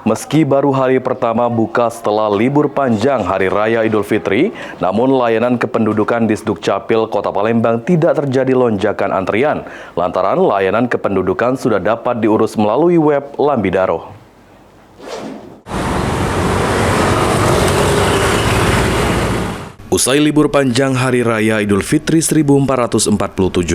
Meski baru hari pertama buka setelah libur panjang Hari Raya Idul Fitri, namun layanan kependudukan di Sdukcapil Kota Palembang tidak terjadi lonjakan antrian, lantaran layanan kependudukan sudah dapat diurus melalui web Lambidaro. Usai libur panjang Hari Raya Idul Fitri 1447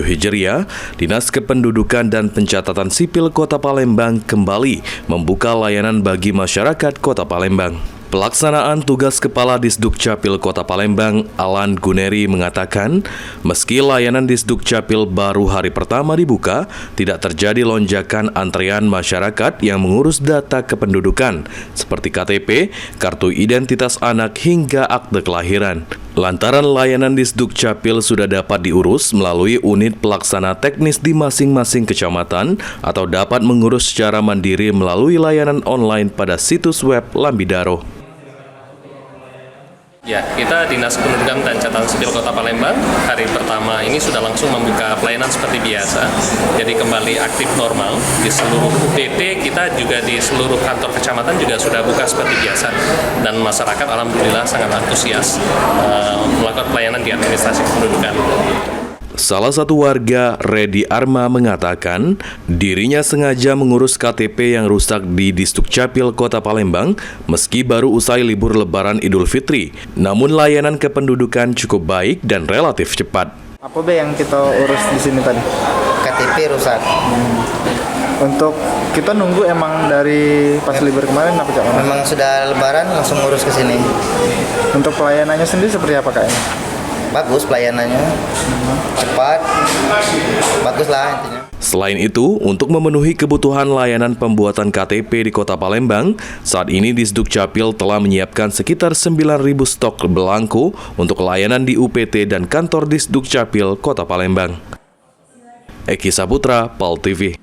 Hijriah, Dinas Kependudukan dan Pencatatan Sipil Kota Palembang kembali membuka layanan bagi masyarakat Kota Palembang. Pelaksanaan tugas Kepala Disdukcapil Kota Palembang, Alan Guneri, mengatakan, meski layanan Disdukcapil baru hari pertama dibuka, tidak terjadi lonjakan antrean masyarakat yang mengurus data kependudukan, seperti KTP, kartu identitas anak, hingga akte kelahiran. Lantaran layanan Disdukcapil sudah dapat diurus melalui unit pelaksana teknis di masing-masing kecamatan atau dapat mengurus secara mandiri melalui layanan online pada situs web Lambidaro. Ya, kita Dinas Kependudukan dan Catatan Sipil Kota Palembang hari pertama ini sudah langsung membuka pelayanan seperti biasa. Jadi kembali aktif normal di seluruh UPT, kita juga di seluruh kantor kecamatan juga sudah buka seperti biasa. Dan masyarakat alhamdulillah sangat antusias melakukan pelayanan di administrasi kependudukan. Salah satu warga, Redi Arma, mengatakan dirinya sengaja mengurus KTP yang rusak di Disdukcapil Kota Palembang meski baru usai libur Lebaran Idul Fitri. Namun layanan kependudukan cukup baik dan relatif cepat. Apa yang kita urus di sini tadi? KTP rusak. Untuk kita nunggu emang dari pas libur kemarin apa Cak? Memang sudah Lebaran langsung urus ke sini. Untuk pelayanannya sendiri seperti apa Kak? Bagus pelayanannya, cepat, bagus lah intinya. Selain itu, untuk memenuhi kebutuhan layanan pembuatan KTP di Kota Palembang, saat ini Disdukcapil telah menyiapkan sekitar 9.000 stok belangko untuk layanan di UPT dan kantor Disdukcapil Kota Palembang. Eki Saputra, PAL TV.